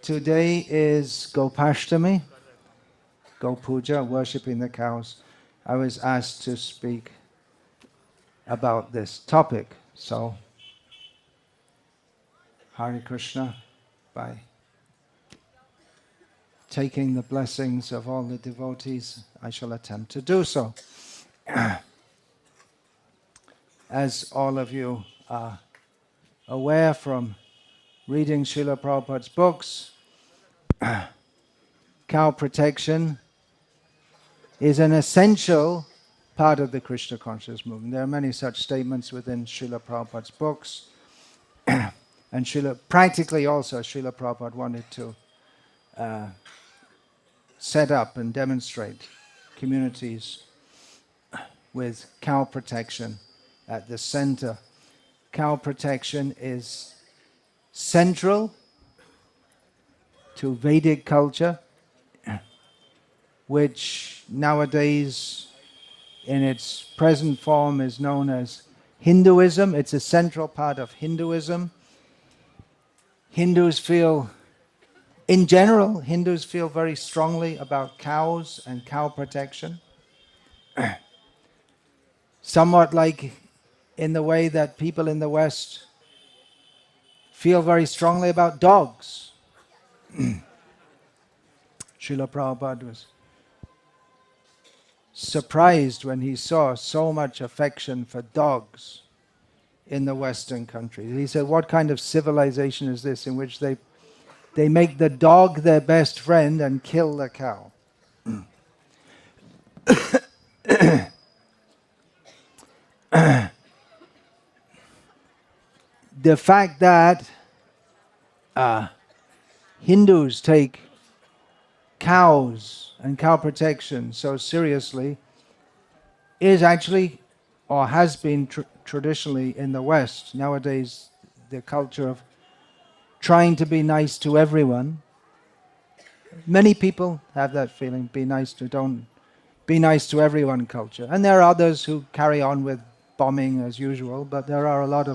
Today is Gopashtami, Go Puja, worshipping the cows. I was asked to speak about this topic, so Hare Krishna, by taking the blessings of all the devotees, I shall attempt to do so. As all of you are aware from reading Srila Prabhupada's books, cow protection is an essential part of the Krishna conscious movement. There are many such statements within Srila Prabhupada's books. And practically also Srila Prabhupada wanted to set up and demonstrate communities with cow protection at the center. Cow protection is central to Vedic culture, which nowadays in its present form is known as Hinduism. It's a central part of Hinduism. In general, Hindus feel very strongly about cows and cow protection. Somewhat like in the way that people in the West feel very strongly about dogs. Srila Prabhupada was surprised when he saw so much affection for dogs in the Western countries. He said, what kind of civilization is this in which they make the dog their best friend and kill the cow? The fact that Hindus take cows and cow protection so seriously is actually, or has been traditionally in the West. Nowadays, the culture of trying to be nice to everyone. Many people have that feeling, don't be nice to everyone culture. And there are others who carry on with bombing as usual, but there are a lot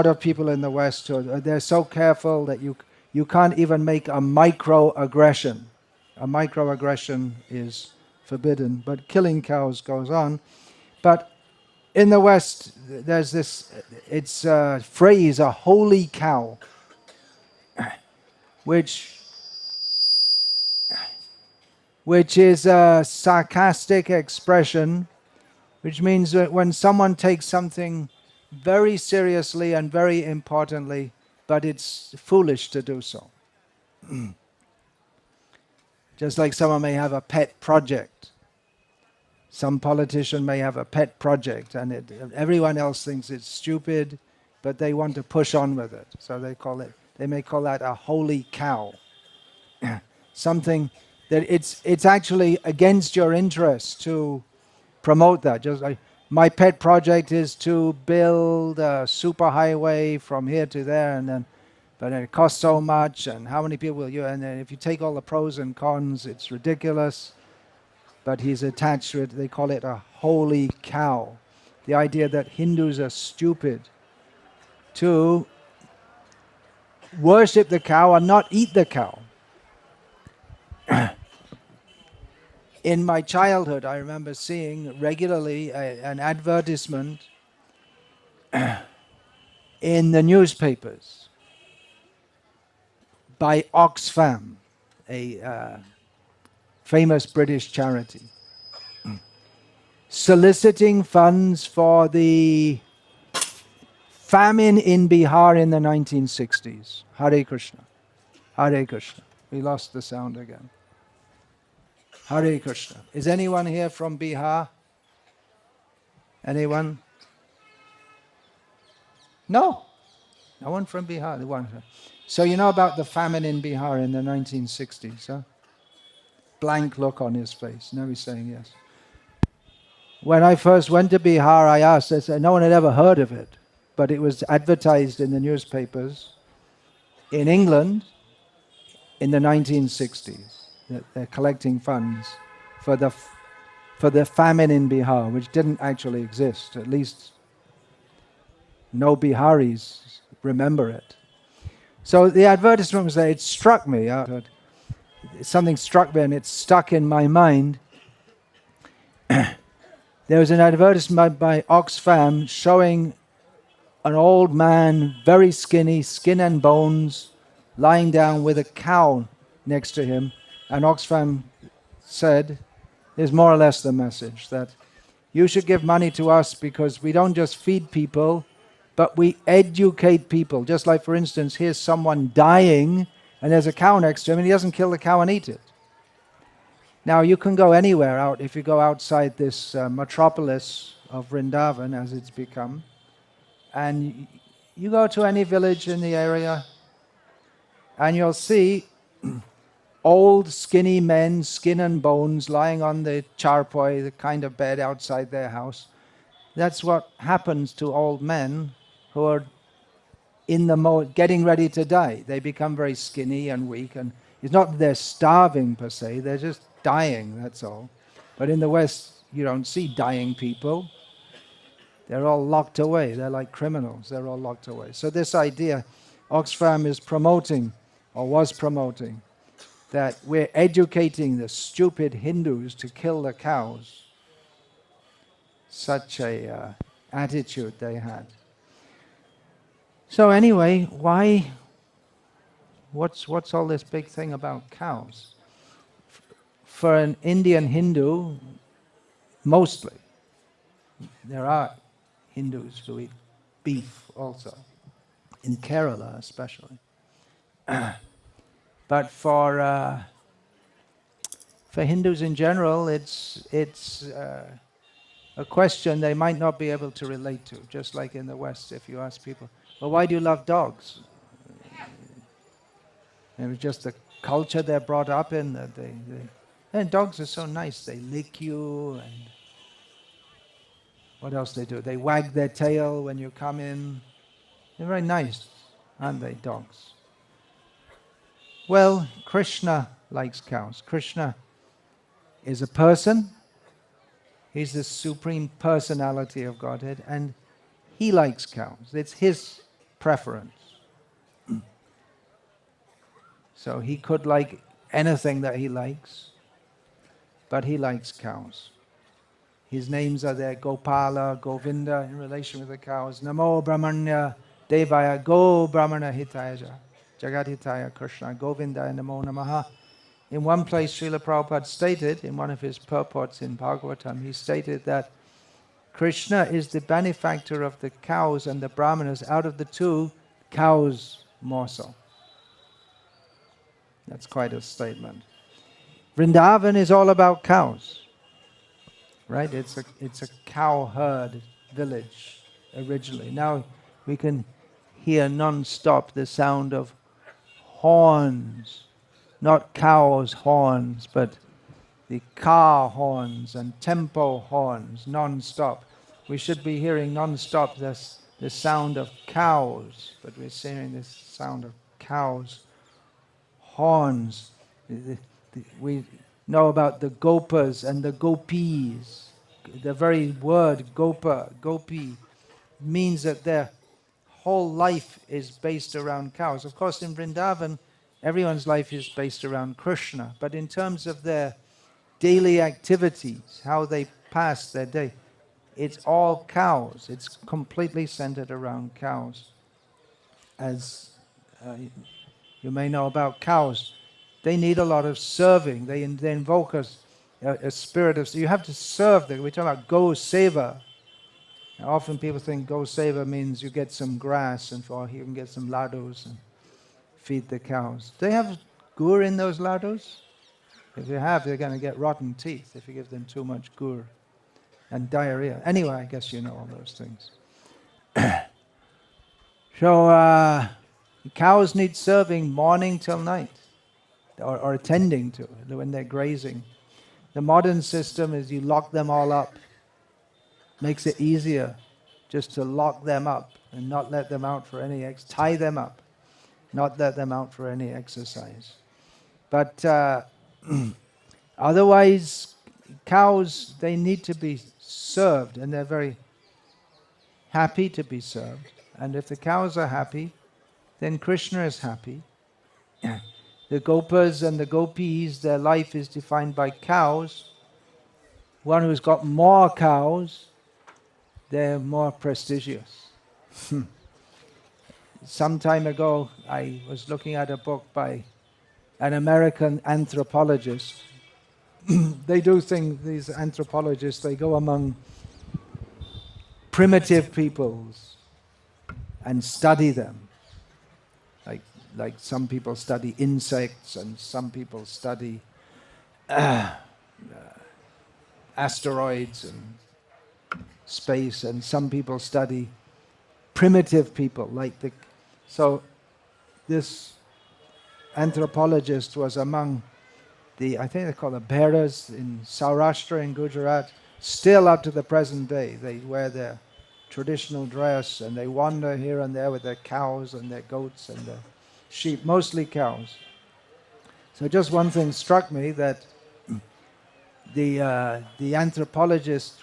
of people in the West who they're so careful that you can't even make a microaggression. A microaggression is forbidden, but killing cows goes on. But in the West, there's this, it's a phrase, a holy cow, which is a sarcastic expression, which means that when someone takes something very seriously and very importantly, but it's foolish to do so. Just like someone may have a pet project. Some politician may have a pet project and everyone else thinks it's stupid, but they want to push on with it. So they may call that a holy cow. Something that it's actually against your interest to promote that. Just like my pet project is to build a superhighway from here to there, but it costs so much, and how many people will you? And then if you take all the pros and cons, it's ridiculous. But he's attached to it. They call it a holy cow. The idea that Hindus are stupid to worship the cow and not eat the cow. In my childhood, I remember seeing regularly an advertisement in the newspapers by Oxfam, a famous British charity, soliciting funds for the famine in Bihar in the 1960s. Hare Krishna. Hare Krishna. We lost the sound again. Hare Krishna. Is anyone here from Bihar? Anyone? No? No one from Bihar? So you know about the famine in Bihar in the 1960s, huh? Blank look on his face. Now he's saying yes. When I first went to Bihar, I asked, I said, no one had ever heard of it, but it was advertised in the newspapers in England in the 1960s. They're collecting funds for the famine in Bihar, which didn't actually exist. At least no Biharis remember it. So the advertisement was there. It struck me. Something struck me and it stuck in my mind. There was an advertisement by Oxfam showing an old man, very skinny, skin and bones, lying down with a cow next to him. And Oxfam said, is more or less the message, that you should give money to us because we don't just feed people, but we educate people. Just like, for instance, here's someone dying and there's a cow next to him and he doesn't kill the cow and eat it. Now, you can go anywhere out, if you go outside this metropolis of Vrindavana, as it's become, and you go to any village in the area, and you'll see old, skinny men, skin and bones, lying on the charpoi, the kind of bed outside their house. That's what happens to old men who are in the getting ready to die. They become very skinny and weak, and it's not that they're starving per se, they're just dying, that's all. But in the West, you don't see dying people. They're all locked away. They're like criminals. They're all locked away. So this idea, Oxfam is promoting, or was promoting, that we're educating the stupid Hindus to kill the cows. Such a attitude they had. So anyway, why? What's all this big thing about cows? For an Indian Hindu, mostly, there are Hindus who eat beef also, in Kerala especially. But for Hindus in general, it's a question they might not be able to relate to. Just like in the West, if you ask people, well, why do you love dogs? It was just the culture they're brought up in. That and dogs are so nice. They lick you, and what else they do? They wag their tail when you come in. They're very nice, aren't they, dogs? Well, Krishna likes cows. Krishna is a person. He's the supreme personality of Godhead, and he likes cows. It's his preference. So he could like anything that he likes, but he likes cows. His names are there, Gopala, Govinda, in relation with the cows. Namo Brahmanya Devaya Go Brahmana Hitaya Jagat Hitaya Krishna Govinda Namo Namaha. In one place, Srila Prabhupada stated, in one of his purports in Bhagavatam, he stated that Krishna is the benefactor of the cows and the brahmanas. Out of the two, cows more so. That's quite a statement. Vrindavan is all about cows, right? It's a cow herd village originally. Now we can hear non-stop the sound of horns, not cows' horns, but the car horns and tempo horns, non-stop. We should be hearing non-stop the sound of cows, but we're hearing this sound of cows' horns. We know about the gopas and the gopis. The very word gopa, gopi, means that their whole life is based around cows. Of course, in Vrindavan, everyone's life is based around Krishna. But in terms of their daily activities, how they pass their day, it's all cows. It's completely centered around cows. As you may know about cows, they need a lot of serving. They invoke a spirit of... You have to serve them. We talk about go seva. Now, often people think go seva means you get some grass and you can get some ladus and feed the cows. Do they have gur in those ladus? If you have, they're going to get rotten teeth if you give them too much gur and diarrhea. Anyway, I guess you know all those things. So cows need serving morning till night, or attending to when they're grazing. The modern system is you lock them all up. Makes it easier just to lock them up and not let them out for any tie them up, not let them out for any exercise. But otherwise, cows, they need to be served, and they're very happy to be served. And if the cows are happy, then Krishna is happy. The gopas and the gopis, their life is defined by cows. One who's got more cows, they're more prestigious. Some time ago, I was looking at a book by an American anthropologist. They do things, these anthropologists, they go among primitive peoples and study them. Like some people study insects and some people study asteroids and space, and some people study primitive people. So this anthropologist was among I think they call the Beras in Saurashtra in Gujarat. Still up to the present day, they wear their traditional dress and they wander here and there with their cows and their goats and their sheep, mostly cows. So just one thing struck me, that the anthropologist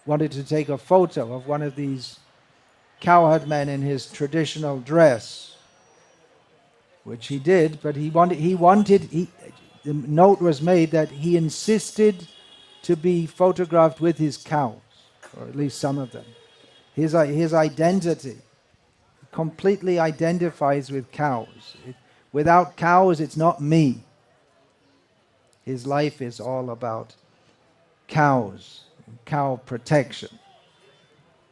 wanted to take a photo of one of these cowherd men in his traditional dress, which he did, but the note was made that he insisted to be photographed with his cows, or at least some of them. His identity completely identifies with cows. Without cows, it's not me. His life is all about cows, cow protection.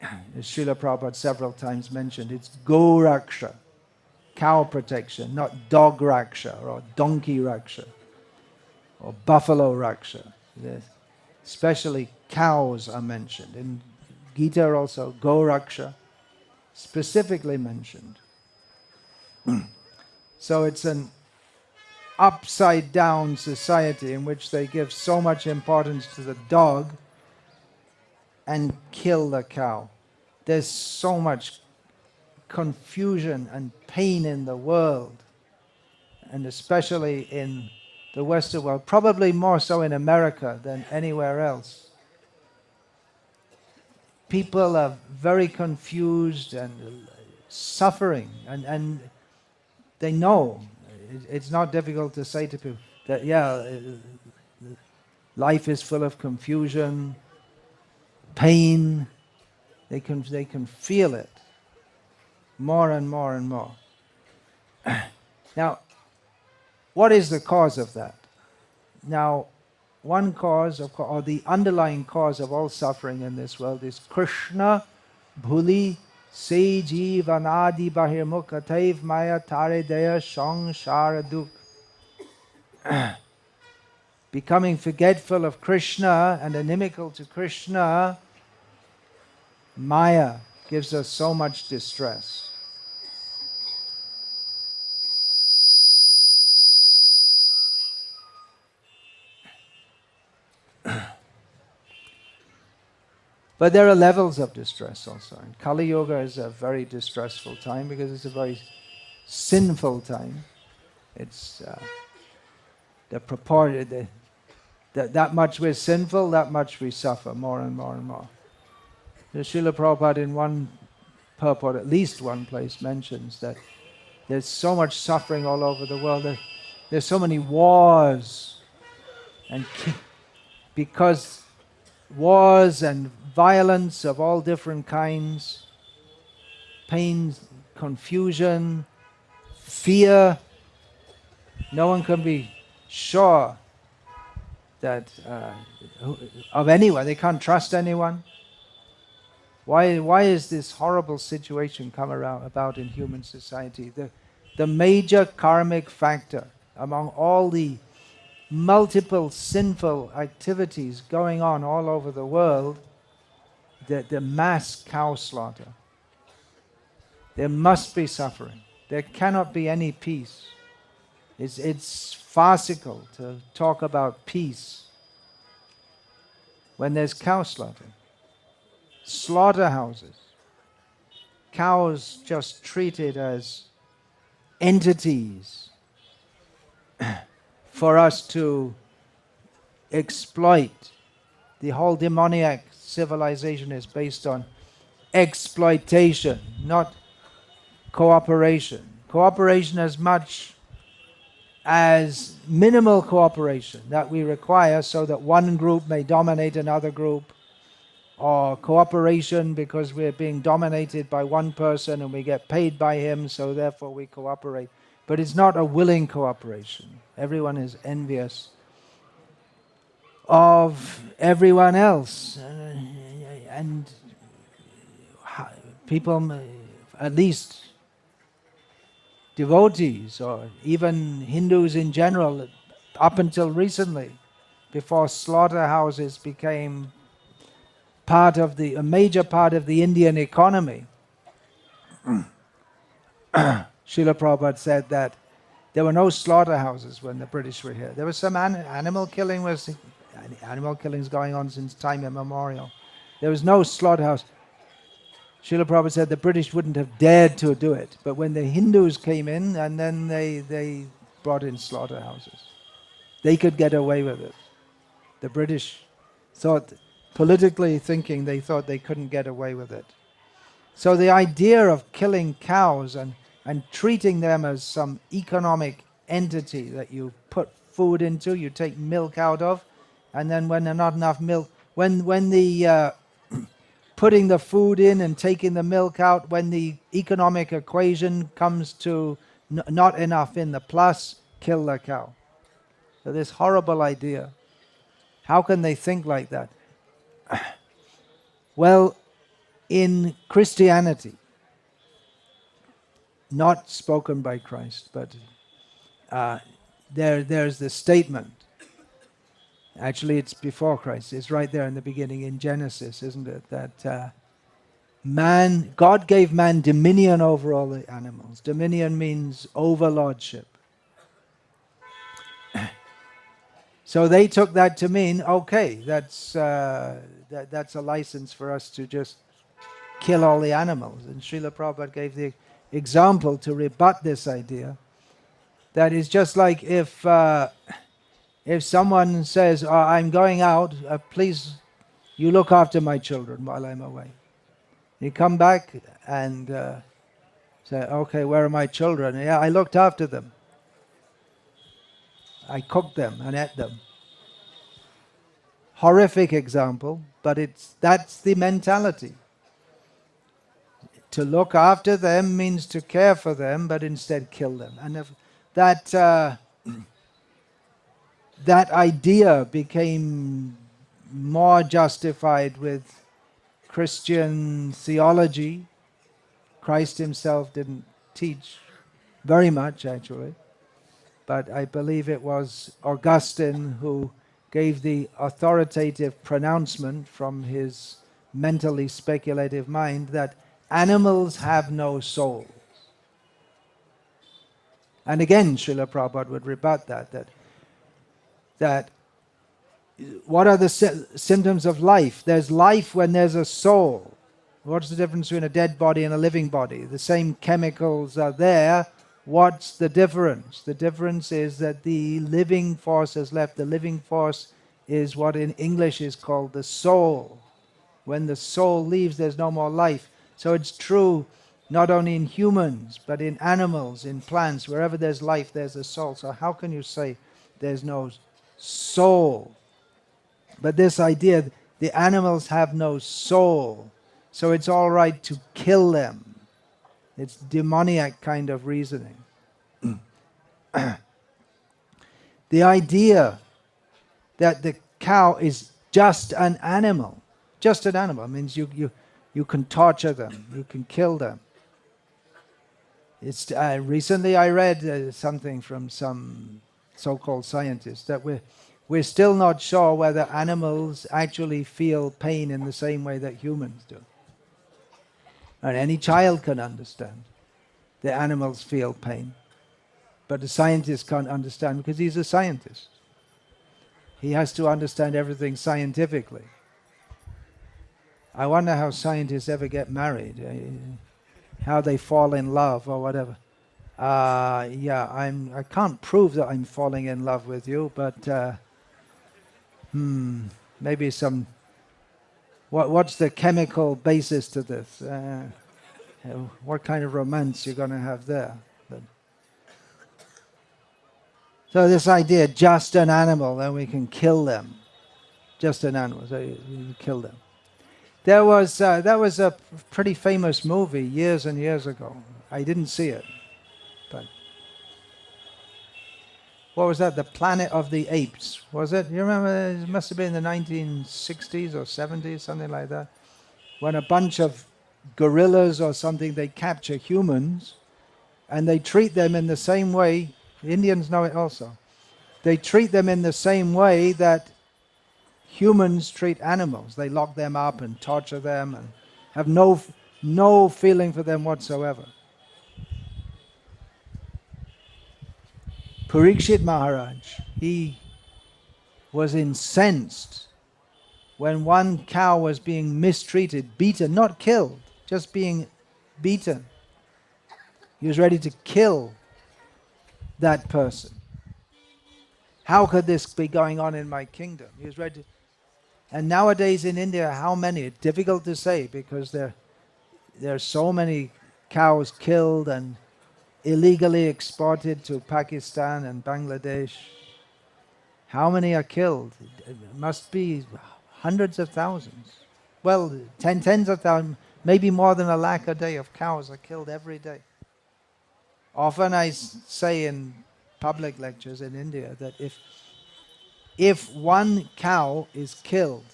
As Srila Prabhupada several times mentioned, it's Go Raksha, cow protection, not dog Raksha or donkey Raksha or buffalo Raksha. Especially cows are mentioned. In Gita also, Go Raksha, specifically mentioned. So it's an upside down society in which they give so much importance to the dog and kill the cow. There's so much confusion and pain in the world, and especially in the Western world, probably more so in America than anywhere else. People are very confused and suffering, and they know. It's not difficult to say to people that, life is full of confusion, pain. They can feel it more and more and more. Now, what is the cause of that? Now, one cause, or the underlying cause of all suffering in this world is Krishna bhuli se jivanadi bahirmukhataiv maya taredeya shangshara duk. Becoming forgetful of Krishna and inimical to Krishna, Maya gives us so much distress. But there are levels of distress also. And Kali Yuga is a very distressful time because it's a very sinful time. It's that much we're sinful, that much we suffer more and more and more. Srila Prabhupada in one purport, at least one place, mentions that there's so much suffering all over the world. There's so many wars, and because wars and violence of all different kinds, pain, confusion, fear, no one can be sure that of anyone. They can't trust anyone. Why is this horrible situation come about in human society? The major karmic factor among all the multiple sinful activities going on all over the world, the mass cow slaughter. There must be suffering. There cannot be any peace. It's farcical to talk about peace when there's cow slaughter. Slaughterhouses, cows just treated as entities for us to exploit. The whole demoniac civilization is based on exploitation, not cooperation. Cooperation as much as minimal cooperation that we require so that one group may dominate another group, or cooperation because we're being dominated by one person and we get paid by him, so therefore we cooperate. But it's not a willing cooperation. Everyone is envious of everyone else. And people, at least devotees or even Hindus in general, up until recently, before slaughterhouses became a major part of the Indian economy, Srila Prabhupada said that there were no slaughterhouses when the British were here. There was some animal killing going on since time immemorial. There was no slaughterhouse. Srila Prabhupada said the British wouldn't have dared to do it, but when the Hindus came in, and then they brought in slaughterhouses, they could get away with it. The British thought, politically thinking, they thought they couldn't get away with it. So the idea of killing cows and treating them as some economic entity that you put food into, you take milk out of, and then when there's not enough milk, when the putting the food in and taking the milk out, when the economic equation comes to not enough in the plus, kill the cow. So this horrible idea. How can they think like that? Well, in Christianity, not spoken by Christ, but there's the statement. Actually, it's before Christ. It's right there in the beginning in Genesis, isn't it? That God gave man dominion over all the animals. Dominion means overlordship. So they took that to mean, okay, that's a license for us to just kill all the animals. And Srila Prabhupada gave the example to rebut this idea. That is just like if someone says, oh, I'm going out, please, you look after my children while I'm away. You come back and say, okay, where are my children? Yeah, I looked after them. I cooked them and ate them. Horrific example, but that's the mentality. To look after them means to care for them, but instead kill them. And if that idea became more justified with Christian theology. Christ himself didn't teach very much, actually. But I believe it was Augustine who gave the authoritative pronouncement from his mentally speculative mind that animals have no soul. And again, Srila Prabhupada would rebut that what are the symptoms of life? There's life when there's a soul. What's the difference between a dead body and a living body? The same chemicals are there. What's the difference? The difference is that the living force has left. The living force is what in English is called the soul. When the soul leaves, there's no more life. So it's true not only in humans, but in animals, in plants. Wherever there's life, there's a soul. So how can you say there's no soul? But this idea, the animals have no soul, so it's all right to kill them. It's demoniac kind of reasoning. The idea that the cow is just an animal means you can torture them, you can kill them. It's recently I read something from some so-called scientists that we're still not sure whether animals actually feel pain in the same way that humans do. And any child can understand the animals feel pain. But the scientist can't understand because he's a scientist. He has to understand everything scientifically. I wonder how scientists ever get married, how they fall in love or whatever. I can't prove that I'm falling in love with you, but maybe some. What's the chemical basis to this? What kind of romance you're going to have there? But, so this idea, just an animal, then we can kill them. Just an animal, so you kill them. That was a pretty famous movie years and years ago. I didn't see it, but what was that? The Planet of the Apes, was it? You remember? It must have been in the 1960s or 70s, something like that, when a bunch of gorillas or something, they capture humans, and they treat them in the same way. The Indians know it also. They treat them in the same way that humans treat animals. They lock them up and torture them and have no feeling for them whatsoever. Parikshit Maharaj, he was incensed when one cow was being mistreated, beaten, not killed, just being beaten. He was ready to kill that person. How could this be going on in my kingdom? He was ready to, and nowadays in India, how many? It's difficult to say because there are so many cows killed and illegally exported to Pakistan and Bangladesh. How many are killed? It must be hundreds of thousands. Well, tens of thousands, maybe more than 1 lakh a day of cows are killed every day. Often I say in public lectures in India that if one cow is killed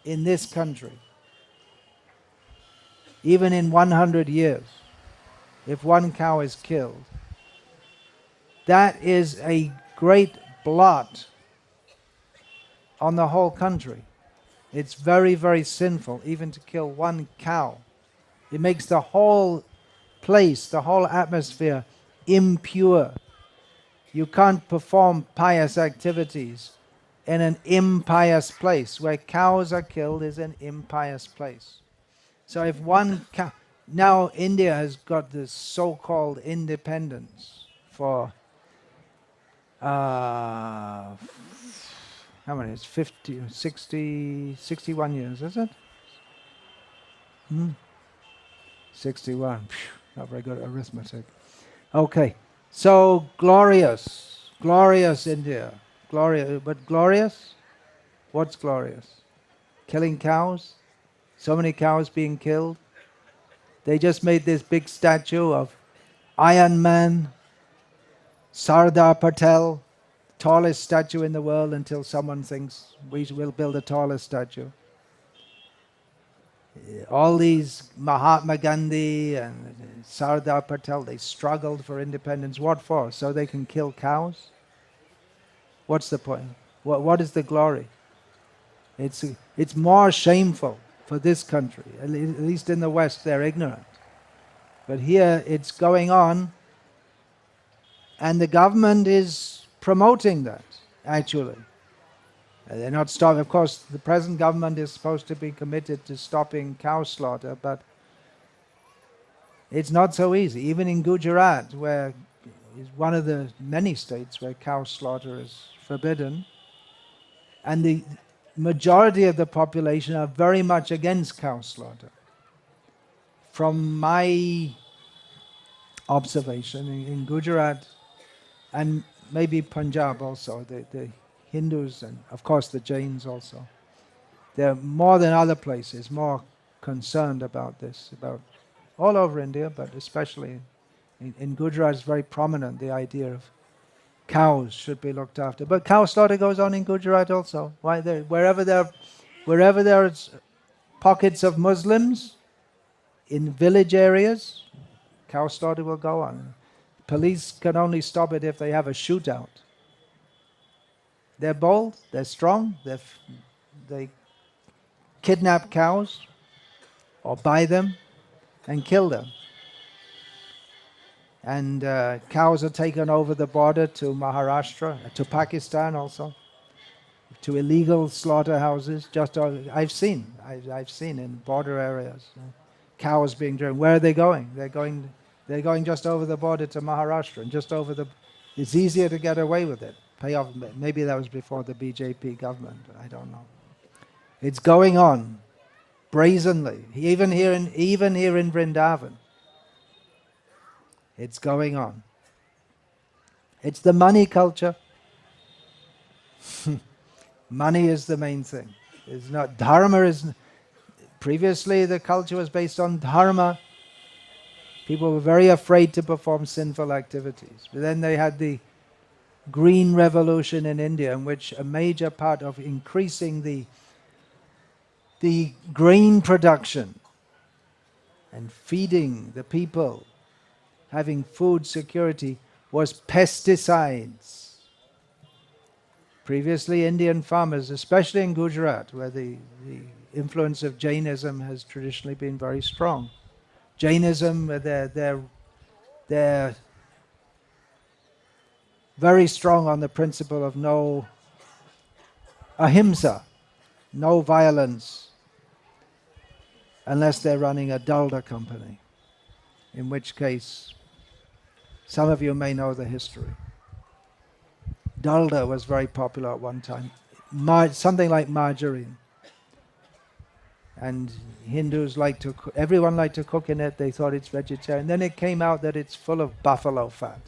in this country, even in 100 years, if one cow is killed, that is a great blot on the whole country. It's very, very sinful even to kill one cow. It makes the whole place, the whole atmosphere impure. You can't perform pious activities in an impious place. Where cows are killed is an impious place. So if one cow... Now India has got this so-called independence for... how many? It's 50, 60, 61 years, is it? 61. Not very good at arithmetic. Okay. So glorious. Glorious India. Glorious. But glorious? What's glorious? Killing cows? So many cows being killed? They just made this big statue of Iron Man, Sardar Patel, tallest statue in the world until someone thinks we will build a taller statue. All these Mahatma Gandhi and Sardar Patel, they struggled for independence. What for? So they can kill cows? What's the point? What is the glory? It's more shameful for this country. At least in the West, they're ignorant. But here it's going on, and the government is promoting that, actually. They're not stopping. Of course, the present government is supposed to be committed to stopping cow slaughter, but it's not so easy. Even in Gujarat, where is one of the many states where cow slaughter is forbidden, and the majority of the population are very much against cow slaughter. From my observation in Gujarat, and maybe Punjab also, the Hindus and of course the Jains also, they're more than other places more concerned about this, about all over India, but especially in Gujarat it's very prominent, the idea of cows should be looked after. But cow slaughter goes on in Gujarat also. Why wherever there's pockets of Muslims in village areas, cow slaughter will go on. Police can only stop it if they have a shootout. They're bold, they're strong, they kidnap cows or buy them and kill them. And cows are taken over the border to Maharashtra, to Pakistan also, to illegal slaughterhouses. I've seen in border areas cows being driven. Where are they going? They're going just over the border to Maharashtra, and just over the. It's easier to get away with it. Pay off. Maybe that was before the BJP government. I don't know. It's going on. brazenly. Even here in Vrindavan, it's going on. It's the money culture. Money is the main thing. It's not dharma. Previously the culture was based on dharma. People were very afraid to perform sinful activities. But then they had the Green Revolution in India, in which a major part of increasing the grain production and feeding the people, having food security, was pesticides. Previously, Indian farmers, especially in Gujarat, where the influence of Jainism has traditionally been very strong. Jainism, they're very strong on the principle of no ahimsa, no violence, unless they're running a dalda company, in which case some of you may know the history. Dalda was very popular at one time, something like margarine. And Hindus everyone liked to cook in it, they thought it's vegetarian. Then it came out that it's full of buffalo fat.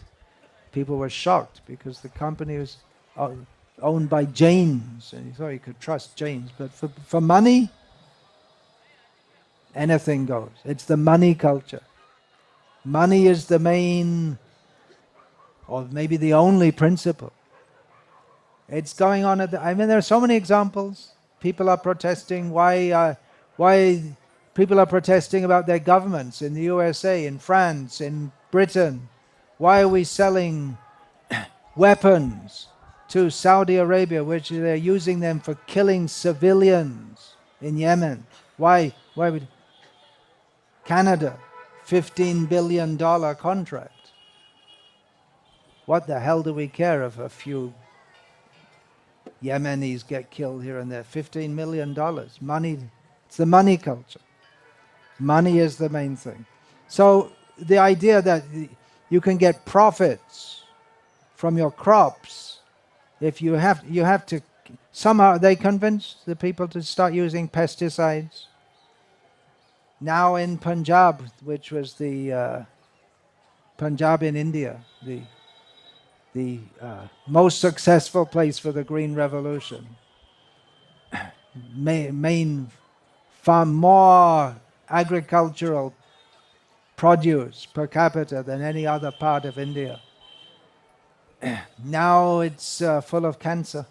People were shocked because the company was owned by Jains, and you thought you could trust Jains. But for money, anything goes. It's the money culture. Money is the main, or maybe the only principle. It's going on there are so many examples. People are protesting. Why people are protesting about their governments in the USA, in France, in Britain. Why are we selling weapons to Saudi Arabia, which they're using them for killing civilians in Yemen? Why would Canada, $15 billion contract? What the hell do we care if a few Yemenis get killed here and there? $15 million. Money, it's the money culture. Money is the main thing. So the idea that you can get profits from your crops, if you have to, somehow they convinced the people to start using pesticides. Now in Punjab, which was the Punjab in India, the most successful place for the Green Revolution, far more agricultural produce per capita than any other part of India. Now it's full of cancer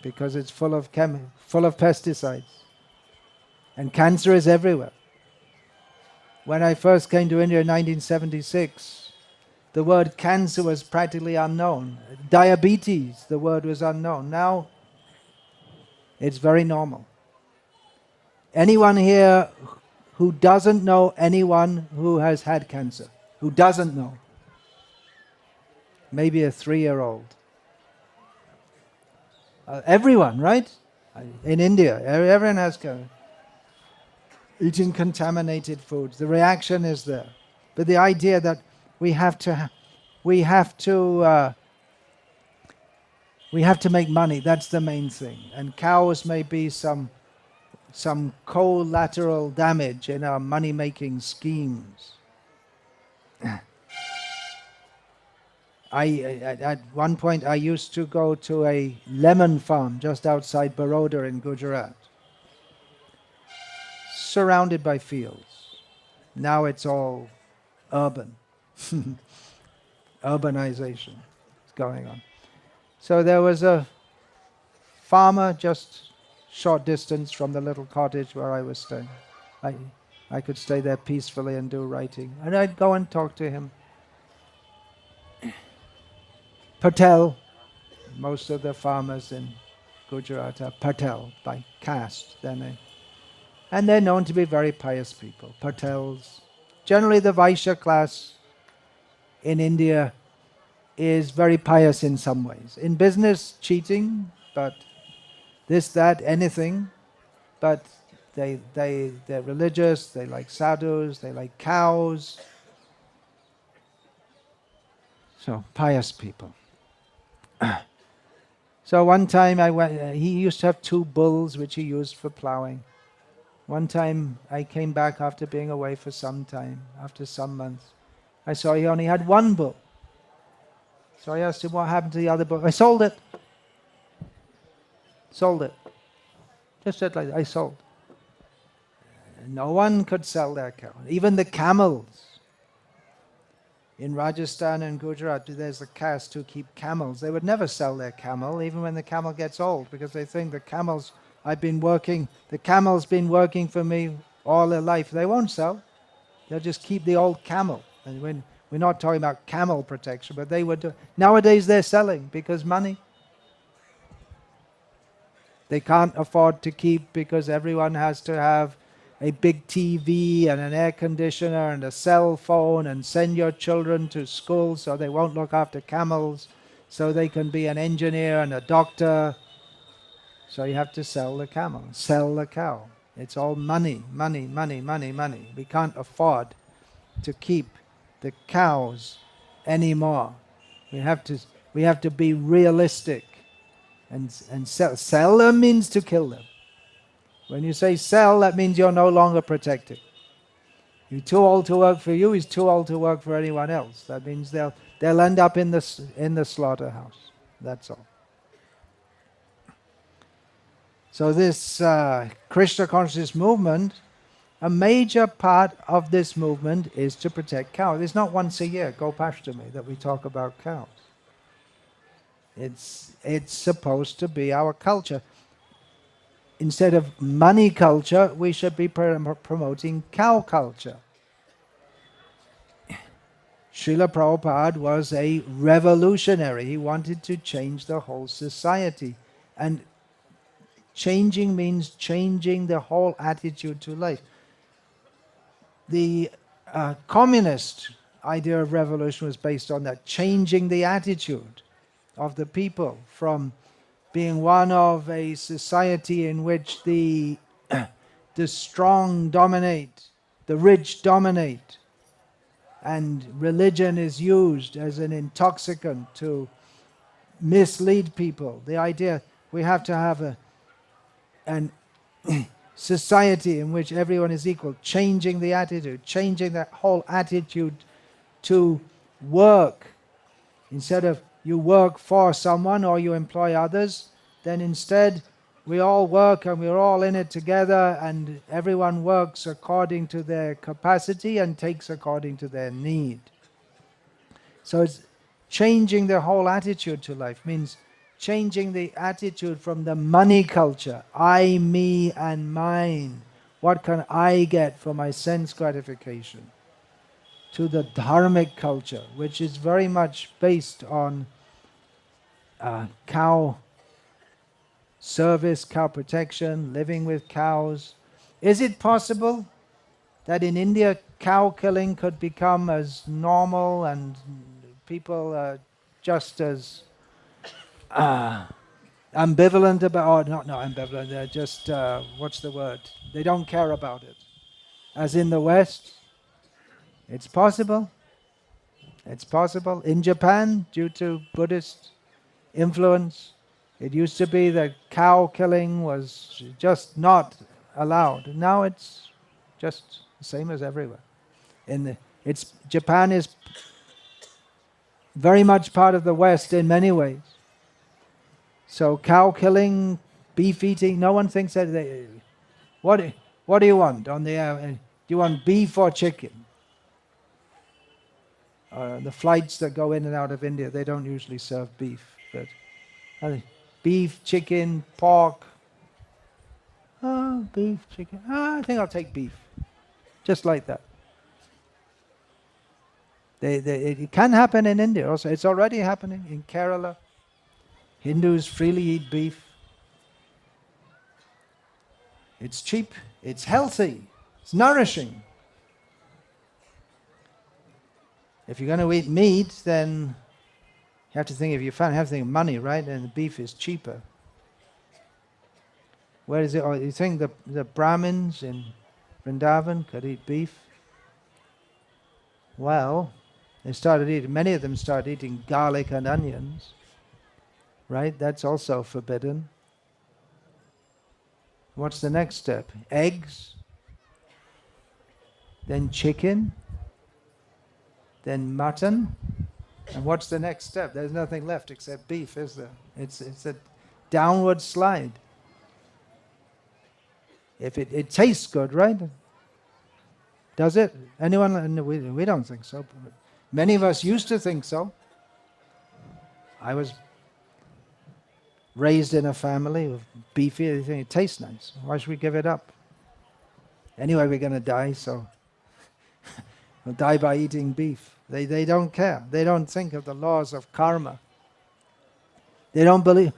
because it's full of pesticides, and cancer is everywhere. When I first came to India in 1976, the word cancer was practically unknown. Diabetes, the word was unknown. Now it's very normal. Anyone here who doesn't know anyone who has had cancer? Who doesn't know? Maybe a 3-year-old. Everyone, right? In India, everyone has cancer. Eating contaminated foods. The reaction is there. But the idea that we have to make money, that's the main thing. And cows may be some collateral damage in our money-making schemes. At one point I used to go to a lemon farm just outside Baroda in Gujarat, surrounded by fields. Now it's all urban. Urbanization is going on. So there was a farmer just short distance from the little cottage where I was staying. I could stay there peacefully and do writing. And I'd go and talk to him. Patel, most of the farmers in Gujarat are Patel by caste, their name. And they're known to be very pious people, Patels. Generally the Vaishya class in India is very pious in some ways. In business, cheating, but this, that, anything. But they're religious, they like sadhus, they like cows. So, pious people. So one time he used to have 2 bulls which he used for plowing. One time I came back after being away for some time, after some months. I saw he only had one bull. So I asked him what happened to the other bull. I sold it. Sold it. Just said like that. I sold. No one could sell their cow. Even the camels. In Rajasthan and Gujarat, there's a caste who keep camels. They would never sell their camel, even when the camel gets old, because they think the camel's been working for me all their life. They won't sell. They'll just keep the old camel. And when we're not talking about camel protection, but they would do. Nowadays they're selling because money. They can't afford to keep because everyone has to have a big TV and an air conditioner and a cell phone and send your children to school so they won't look after camels, so they can be an engineer and a doctor. So you have to sell the camel, sell the cow. It's all money, money, money, money, money. We can't afford to keep the cows anymore. We have to be realistic and sell. Sell them means to kill them. When you say sell, that means you're no longer protected. You're too old to work for you, he's too old to work for anyone else. That means they'll end up in the slaughterhouse. That's all. So this Krishna consciousness movement, a major part of this movement is to protect cows. It's not once a year, Gopashtami, that we talk about cows. It's supposed to be our culture. Instead of money culture, we should be promoting cow culture. Srila Prabhupada was a revolutionary. He wanted to change the whole society. And changing means changing the whole attitude to life. The communist idea of revolution was based on that, changing the attitude of the people from being one of a society in which the strong dominate, the rich dominate, and religion is used as an intoxicant to mislead people. The idea we have to have an society in which everyone is equal, changing the attitude, changing that whole attitude to work. Instead of you work for someone or you employ others, then instead we all work and we're all in it together, and everyone works according to their capacity and takes according to their need. So it's changing the whole attitude to life, means changing the attitude from the money culture, I, me and mine, what can I get for my sense gratification, to the dharmic culture, which is very much based on cow service, cow protection, living with cows. Is it possible that in India cow killing could become as normal and people just as ambivalent about, or not ambivalent, they're just, what's the word? They don't care about it. As in the West, it's possible. It's possible. In Japan, due to Buddhist influence, it used to be that cow killing was just not allowed. Now it's just the same as everywhere. Japan is very much part of the West in many ways. So cow killing, beef eating, no one thinks that what do you want on the do you want beef or chicken? The flights that go in and out of India, they don't usually serve beef, but beef, chicken, pork. Beef, chicken. I think I'll take beef. Just like that. It can happen in India also. It's already happening in Kerala. Hindus freely eat beef. It's cheap, it's healthy, it's nourishing. If you're going to eat meat, then you have to think, if you have to think of money, right? And the beef is cheaper. Where is it? Oh, you think the Brahmins in Vrindavan could eat beef? Well, many of them started eating garlic and onions. Right? That's also forbidden. What's the next step? Eggs, then chicken, then mutton. And what's the next step? There's nothing left except beef, is there? It's a downward slide. If it tastes good, right? Does it? Anyone? No, we don't think so. Many of us used to think so. I was raised in a family with beefy. They think it tastes nice. Why should we give it up? Anyway, we're going to die, so we'll die by eating beef. They don't care. They don't think of the laws of karma. They don't believe.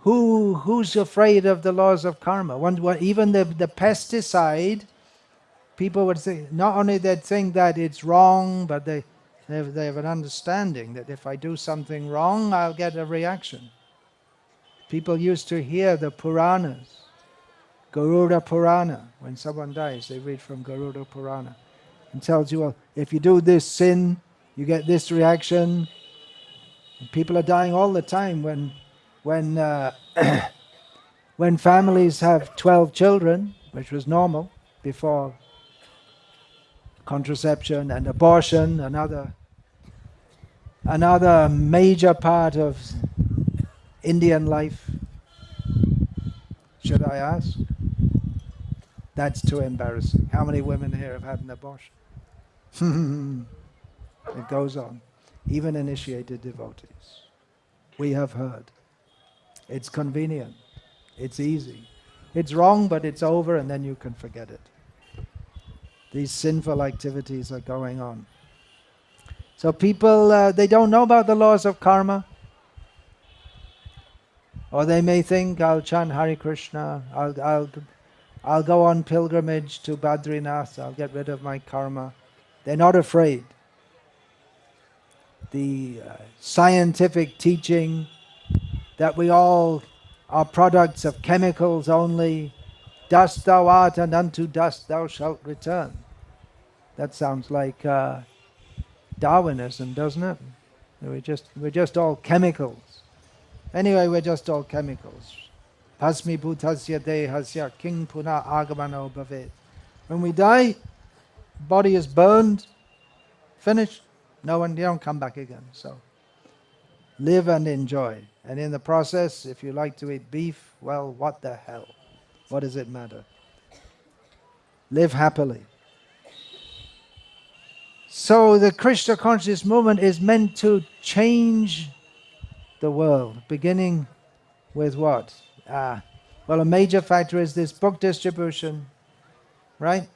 Who's afraid of the laws of karma? Even the pesticide, people would think, not only they think that it's wrong, but they have an understanding that if I do something wrong, I'll get a reaction. People used to hear the Puranas, Garuda Purana. When someone dies, they read from Garuda Purana. And tells you, well, if you do this sin, you get this reaction. And people are dying all the time when families have 12 children, which was normal before contraception and abortion, another major part of Indian life. Should I ask? That's too embarrassing. How many women here have had an abortion? It goes on. Even initiated devotees. We have heard. It's convenient. It's easy. It's wrong, but it's over, and then you can forget it. These sinful activities are going on. So people, they don't know about the laws of karma. Or they may think, I'll chant Hare Krishna, I'll go on pilgrimage to Badrinath, I'll get rid of my karma. They're not afraid. The scientific teaching that we all are products of chemicals only, dust thou art and unto dust thou shalt return. That sounds like Darwinism, doesn't it? We're just all chemicals. Anyway, we're just all chemicals. Pasmi bhutasya dehasya king puna agamano bhavet. When we die, body is burned, finished. You don't come back again. So live and enjoy. And in the process, if you like to eat beef, well, what the hell? What does it matter? Live happily. So the Krishna conscious movement is meant to change the world, beginning with what? Well, a major factor is this book distribution, right?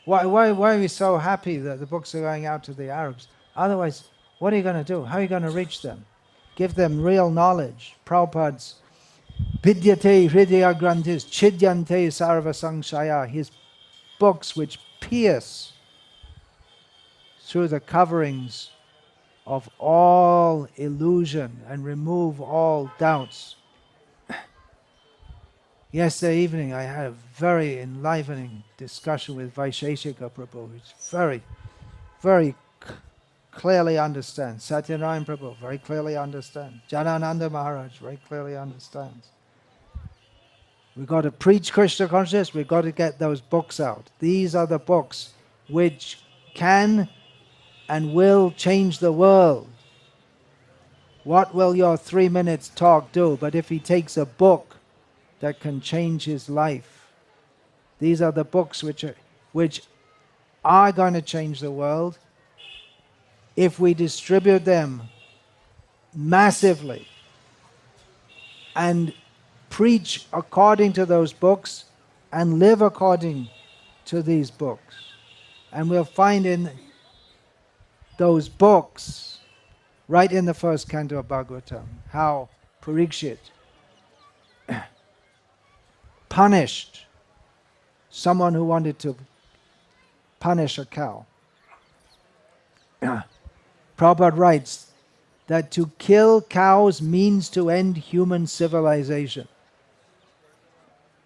Why are we so happy that the books are going out to the Arabs? Otherwise, what are you going to do? How are you going to reach them? Give them real knowledge. Prabhupada's Vidyate Hridaya Granthis Chidyante Sarva Sangshaya, his books which pierce through the coverings of all illusion and remove all doubts. Yesterday evening I had a very enlivening discussion with Vaisheshika Prabhu, which very, very clearly understands. Satyanarayan Prabhu very clearly understands. Janananda Maharaj very clearly understands. We've got to preach Krishna consciousness, we've got to get those books out. These are the books which can and will change the world. What will your 3 minutes talk do? But if he takes a book that can change his life, these are the books which are going to change the world if we distribute them massively and preach according to those books and live according to these books. And we'll find in those books, right in the first canto of Bhagavatam, how Parikshit punished someone who wanted to punish a cow. Prabhupada writes that to kill cows means to end human civilization.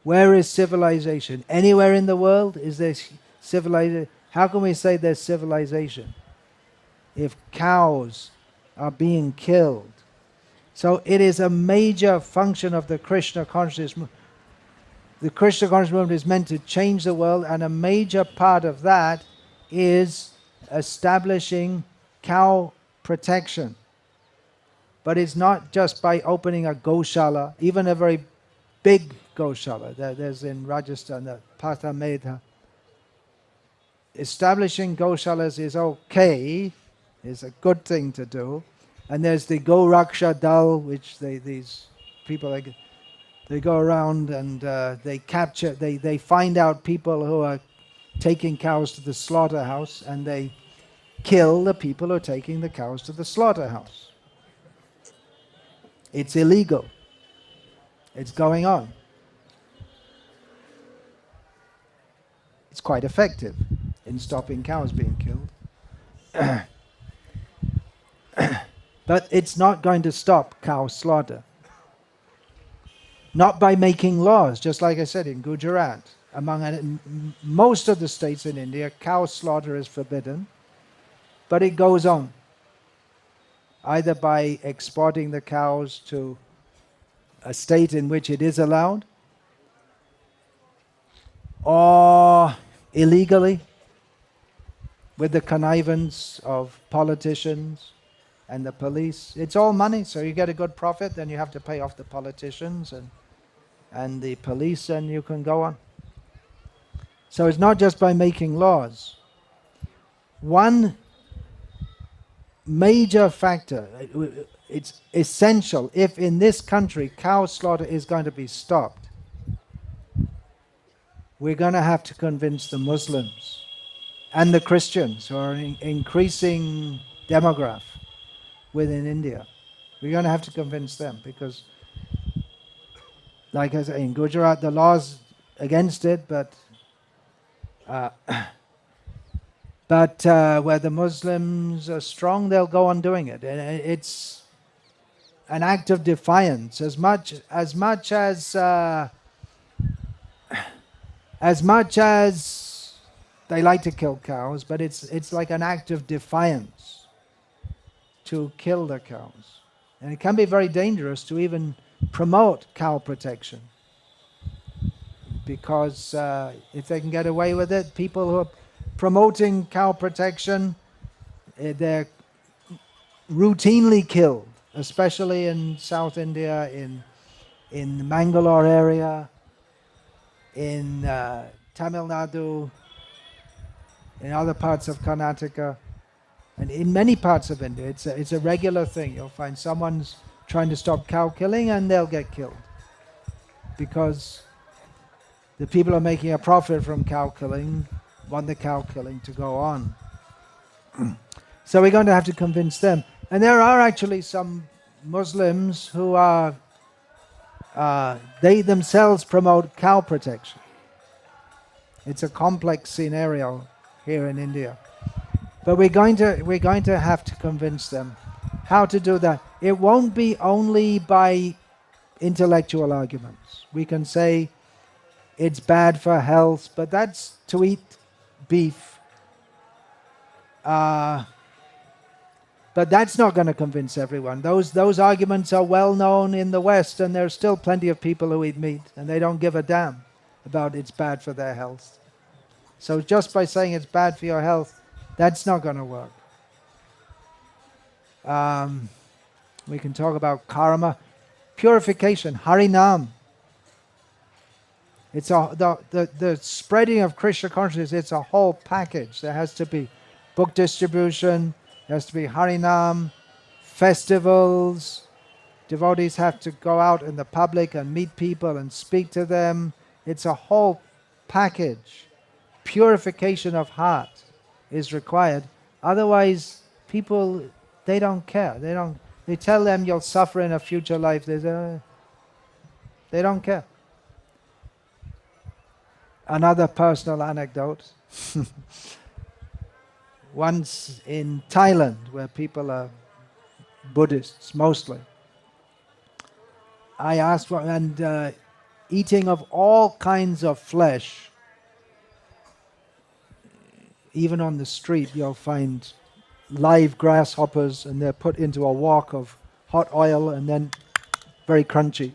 Where is civilization? Anywhere in the world is there civilization? How can we say there's civilization if cows are being killed? So it is a major function of the Krishna consciousness movement. The Krishna consciousness movement is meant to change the world, and a major part of that is establishing cow protection. But it's not just by opening a Goshala, even a very big Goshala. There's in Rajasthan, the Pathamedha. Establishing Goshalas is okay, is a good thing to do. And there's the Go Raksha Dal, which these people, they go around and they capture, they find out people who are taking cows to the slaughterhouse, and they kill the people who are taking the cows to the slaughterhouse. It's illegal. It's going on. It's quite effective in stopping cows being killed. But it's not going to stop cow slaughter. Not by making laws, just like I said in Gujarat. Among most of the states in India, cow slaughter is forbidden, but it goes on. Either by exporting the cows to a state in which it is allowed, or illegally, with the connivance of politicians and the police. It's all money, so you get a good profit, then you have to pay off the politicians and the police, and you can go on. So it's not just by making laws. One major factor, it's essential, if in this country cow slaughter is going to be stopped, we're going to have to convince the Muslims and the Christians, who are an increasing demograph within India. We're going to have to convince them, because, like I say, in Gujarat the law's against it, but where the Muslims are strong, they'll go on doing it. And it's an act of defiance, as much as they like to kill cows, but it's like an act of defiance to kill the cows. And it can be very dangerous to even promote cow protection, because if they can get away with it, people who are promoting cow protection, they're routinely killed, especially in South India, in the Mangalore area, in Tamil Nadu, in other parts of Karnataka, and in many parts of India. It's a regular thing. You'll find someone's trying to stop cow killing and they'll get killed, because the people who are making a profit from cow killing want the cow killing to go on. So we're going to have to convince them. And there are actually some Muslims who are, they themselves promote cow protection. It's a complex scenario here in India. But we're going to have to convince them how to do that. It won't be only by intellectual arguments. We can say it's bad for health, but that's to eat beef. But that's not going to convince everyone. Those arguments are well known in the West, and there's still plenty of people who eat meat, and they don't give a damn about it's bad for their health. So just by saying it's bad for your health, that's not going to work. We can talk about karma, purification, Harinam. It's the spreading of Krishna consciousness. It's a whole package. There has to be book distribution. There has to be Harinam, festivals. Devotees have to go out in the public and meet people and speak to them. It's a whole package. Purification of heart is required. Otherwise, people, they don't care. They tell them you'll suffer in a future life. They don't care. Another personal anecdote. Once in Thailand, where people are Buddhists mostly, I asked eating of all kinds of flesh. Even on the street, you'll find live grasshoppers, and they're put into a wok of hot oil and then very crunchy.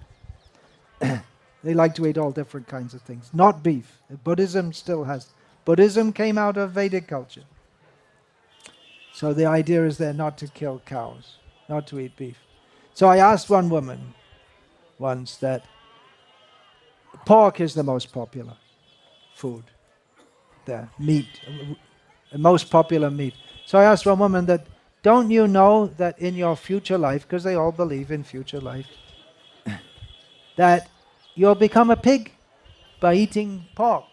They like to eat all different kinds of things. Not beef. Buddhism still has. Buddhism came out of Vedic culture. So the idea is there not to kill cows, not to eat beef. So I asked one woman once that pork is the most popular food there, meat, the most popular meat. So I asked one woman that, don't you know that in your future life, because they all believe in future life, that you'll become a pig by eating pork?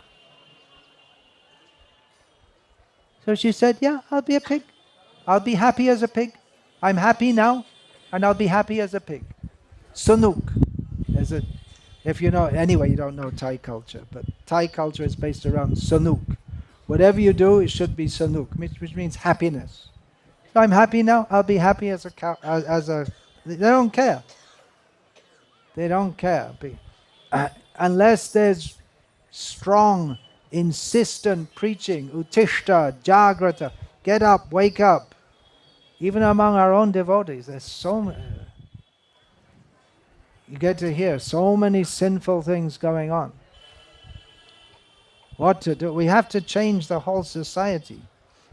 So she said, yeah, I'll be a pig. I'll be happy as a pig. I'm happy now, and I'll be happy as a pig. Sanuk. If you know, anyway, you don't know Thai culture, but Thai culture is based around sanuk. Whatever you do, it should be sanuk, which means happiness. So I'm happy now, I'll be happy as a cow, they don't care. They don't care. Unless there's strong, insistent preaching, utishta, jagrata, get up, wake up. Even among our own devotees, there's so many. You get to hear so many sinful things going on. What to do? We have to change the whole society.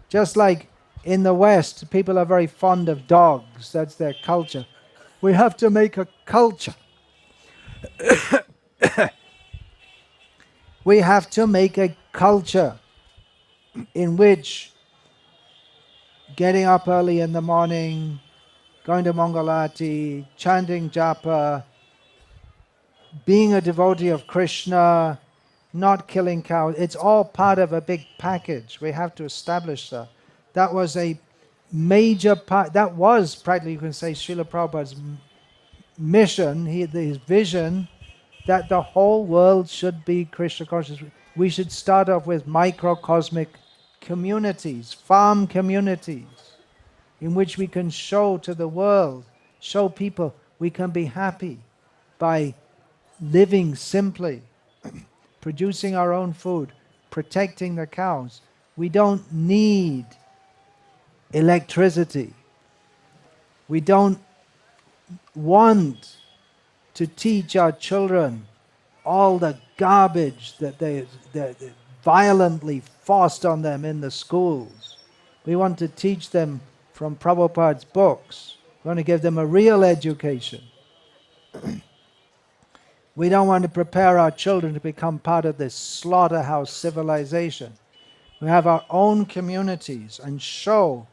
Just like in the West, people are very fond of dogs. That's their culture. We have to make a culture. We have to make a culture in which getting up early in the morning, going to Mangalati, chanting japa, being a devotee of Krishna, not killing cows, it's all part of a big package. We have to establish that. That was a major part, that was practically, you can say, Srila Prabhupada's mission, his vision, that the whole world should be Krishna conscious. We should start off with microcosmic communities, farm communities, in which we can show to the world, show people we can be happy by living simply, producing our own food, protecting the cows. We don't need electricity. We don't want to teach our children all the garbage that they violently forced on them in the schools. We want to teach them from Prabhupada's books. We want to give them a real education. We don't want to prepare our children to become part of this slaughterhouse civilization. We have our own communities and show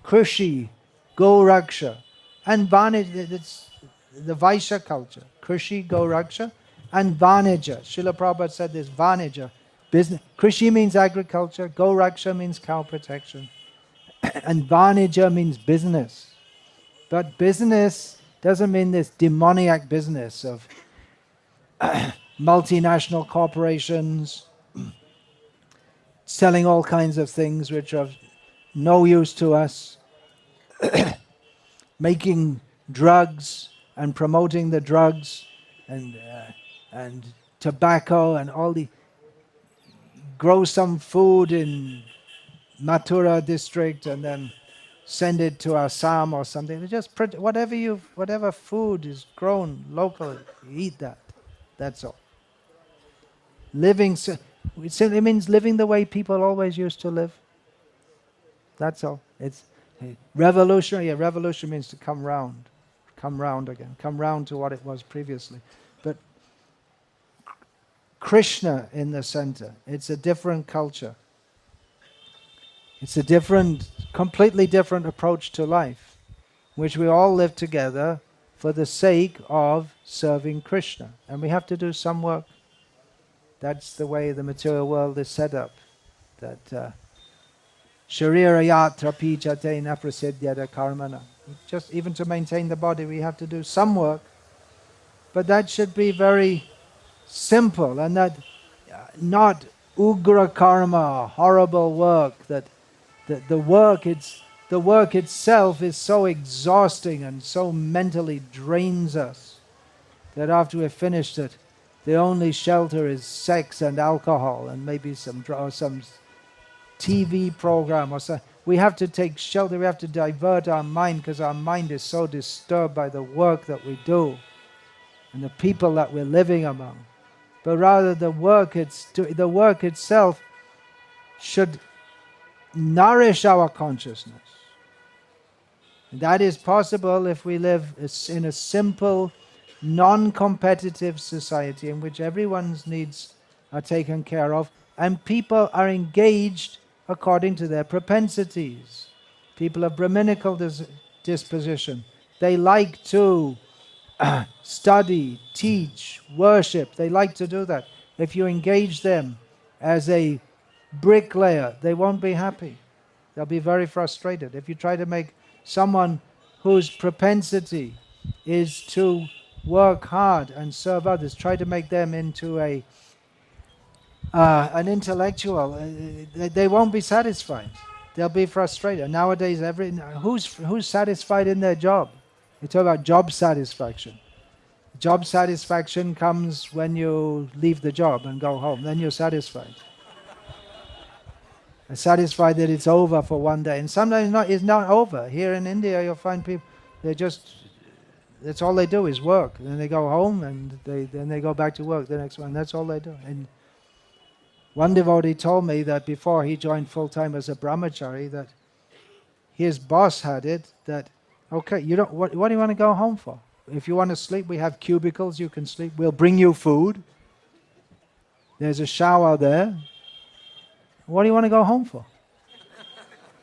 Krishi, Go-Raksha, and Vanija. It's the Vaishya culture. Krishi, Go-Raksha, and Vanija. Srila Prabhupada said this, Vanija. Business. Krishi means agriculture, Go-Raksha means cow protection, and Vanija means business. But business doesn't mean this demoniac business of multinational corporations selling all kinds of things which are of no use to us, making drugs and promoting the drugs and tobacco and all the, grow some food in Mathura district and then send it to Assam or something. Just whatever food is grown locally, you eat that. That's all. Living, it simply means living the way people always used to live. That's all. It's revolutionary. Yeah, revolution means to come round again, come round to what it was previously. But Krishna in the center, it's a different culture. It's a completely different approach to life, which we all live together for the sake of serving Krishna. And we have to do some work. That's the way the material world is set up. That sharira yatra pijate na prasiddhyada karmana. Just even to maintain the body, we have to do some work. But that should be very simple, and that not ugra karma, horrible work. That the work itself is so exhausting and so mentally drains us that after we've finished it, the only shelter is sex and alcohol and maybe some TV program or we have to take shelter, we have to divert our mind, because our mind is so disturbed by the work that we do and the people that we're living among. But rather the work itself should nourish our consciousness. That is possible if we live in a simple, non-competitive society in which everyone's needs are taken care of and people are engaged according to their propensities. People of Brahminical disposition, they like to study, teach, worship. They like to do that. If you engage them as a bricklayer, they won't be happy. They'll be very frustrated. If you try to make someone whose propensity is to work hard and serve others, try to make them into an intellectual, they won't be satisfied. They'll be frustrated. Nowadays, who's satisfied in their job? You talk about job satisfaction. Job satisfaction comes when you leave the job and go home. Then you're satisfied. Satisfied that it's over for one day. And sometimes it's not over. Here in India, you'll find people, that's all they do is work. And then they go home and then they go back to work the next one. That's all they do. And one devotee told me that before he joined full-time as a brahmachari, that his boss had it that, okay, what do you want to go home for? If you want to sleep, we have cubicles, you can sleep. We'll bring you food. There's a shower there. What do you want to go home for?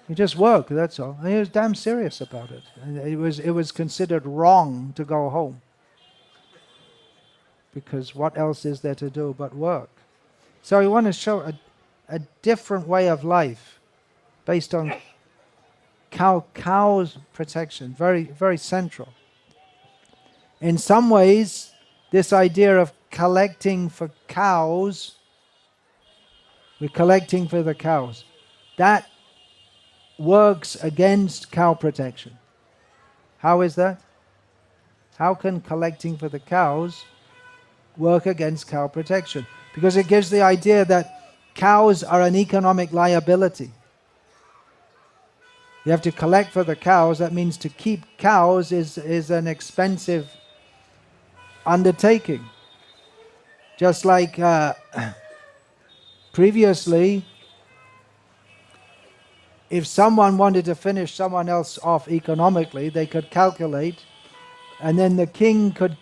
You just work, that's all. And he was damn serious about it. And it was considered wrong to go home. Because what else is there to do but work? So we want to show a different way of life based on cow's protection, very, very central. In some ways, this idea of collecting for cows, we're collecting for the cows, that works against cow protection. How is that? How can collecting for the cows work against cow protection? Because it gives the idea that cows are an economic liability. You have to collect for the cows. That means to keep cows is an expensive undertaking. Just like previously, if someone wanted to finish someone else off economically, they could calculate, and then the king could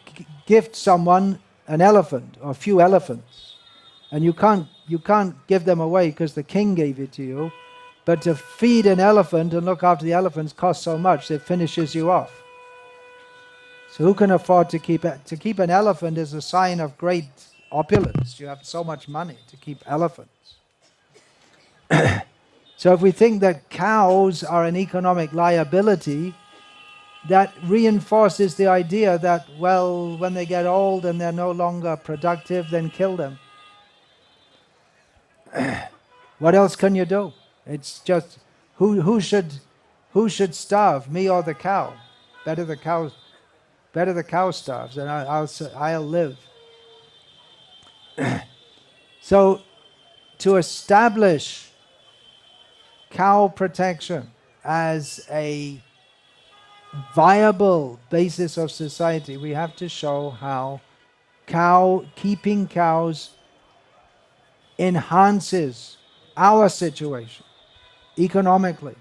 gift someone an elephant or a few elephants. And you can't give them away because the king gave it to you. But to feed an elephant and look after the elephants costs so much, it finishes you off. So who can afford to keep it? To keep an elephant is a sign of great opulence. You have so much money to keep elephants. So if we think that cows are an economic liability, that reinforces the idea that, well, when they get old and they're no longer productive, then kill them. What else can you do? It's just who should starve, me or the cow? Better the cow starves, and I'll live. So to establish cow protection as a viable basis of society, we have to show how keeping cows enhances our situation economically.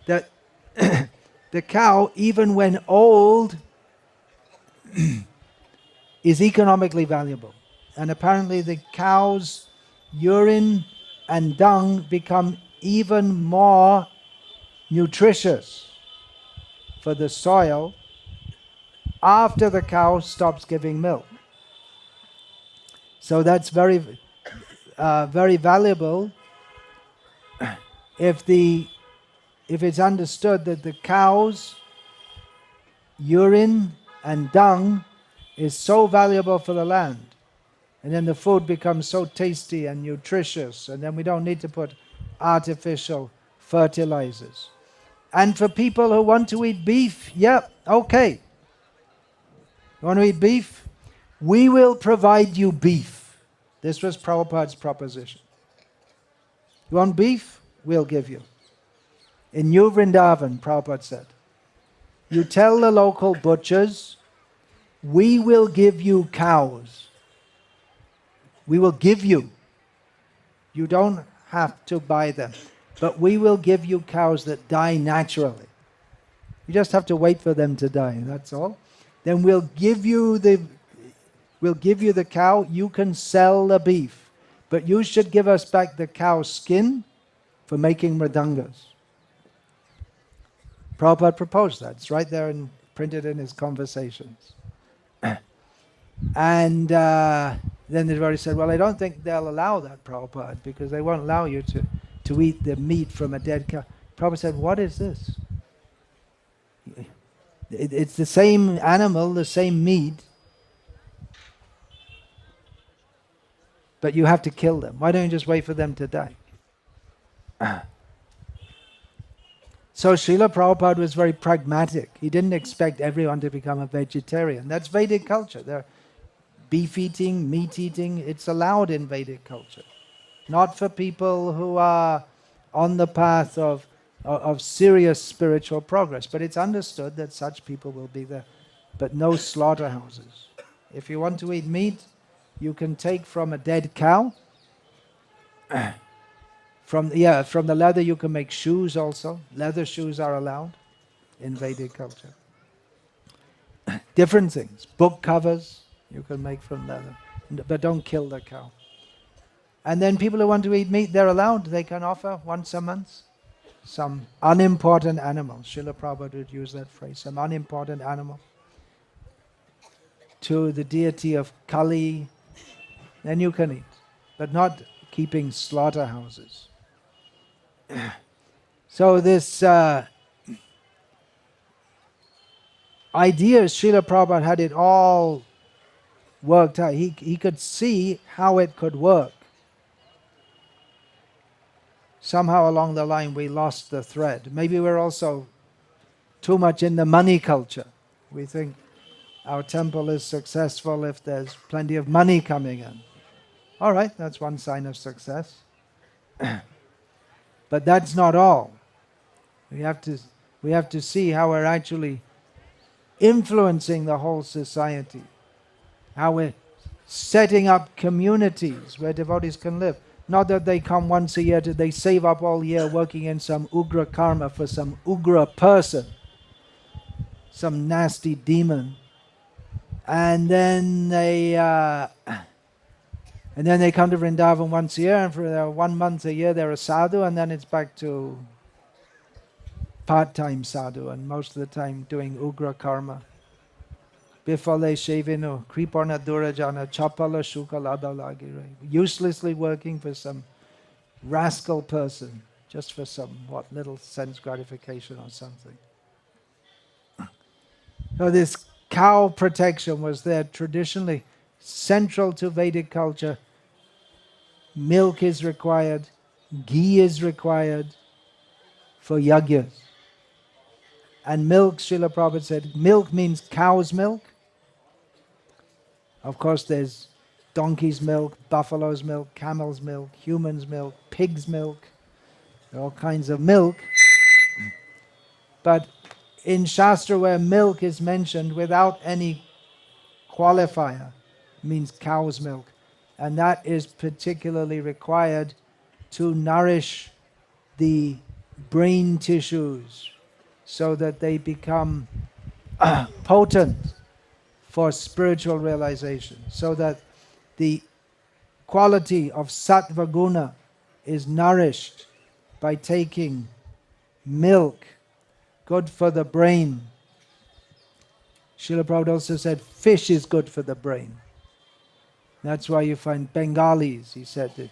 That the cow, even when old, is economically valuable. And apparently the cow's urine and dung become even more nutritious for the soil after the cow stops giving milk. So that's very valuable if it's understood that the cow's urine and dung is so valuable for the land, and then the food becomes so tasty and nutritious, and then we don't need to put artificial fertilizers. And for people who want to eat beef, okay. You want to eat beef? We will provide you beef. This was Prabhupada's proposition. You want beef? We'll give you. In New Vrindavan, Prabhupada said, you tell the local butchers, we will give you cows. We will give you. You don't have to buy them. But we will give you cows that die naturally. You just have to wait for them to die, that's all. Then we'll give you the cow, you can sell the beef. But you should give us back the cow skin for making mridangas. Prabhupada proposed that. It's right there and printed in his conversations. And then the devotee said, well, I don't think they'll allow that, Prabhupada, because they won't allow you to eat the meat from a dead cow. Prabhupada said, what is this? It's the same animal, the same meat, but you have to kill them. Why don't you just wait for them to die? So Srila Prabhupada was very pragmatic. He didn't expect everyone to become a vegetarian. That's Vedic culture. They're beef eating, meat eating, it's allowed in Vedic culture. Not for people who are on the path of serious spiritual progress. But it's understood that such people will be there. But no slaughterhouses. If you want to eat meat, you can take from a dead cow. From the leather you can make shoes also. Leather shoes are allowed in Vedic culture. Different things. Book covers you can make from leather. But don't kill the cow. And then people who want to eat meat, they're allowed. They can offer once a month some unimportant animal. Srila Prabhupada would use that phrase, some unimportant animal, to the deity of Kali. Then you can eat, but not keeping slaughterhouses. So this idea, Srila Prabhupada had it all worked out. He could see how it could work. Somehow along the line we lost the thread. Maybe we're also too much in the money culture. We think our temple is successful if there's plenty of money coming in. All right, that's one sign of success. But that's not all. We have to see how we're actually influencing the whole society. How we're setting up communities where devotees can live. Not that they come once a year, they save up all year working in some ugra karma for some ugra person, some nasty demon. And then they come to Vrindavan once a year, and for 1 month a year they're a sadhu, and then it's back to part-time sadhu, and most of the time doing ugra karma. Bifale shevinu, kriparna durajana, chapala shukaladalagire. Uselessly working for some rascal person, just for some, little sense gratification or something. So this cow protection was there traditionally, central to Vedic culture. Milk is required, ghee is required for yagyas. And milk, Srila Prabhupada said, milk means cow's milk. Of course there's donkey's milk, buffalo's milk, camel's milk, human's milk, pig's milk, all kinds of milk. But in Shastra where milk is mentioned without any qualifier, means cow's milk. And that is particularly required to nourish the brain tissues so that they become potent for spiritual realization, so that the quality of sattva guna is nourished by taking milk, good for the brain. Srila Prabhupada also said fish is good for the brain. That's why you find Bengalis, he said, that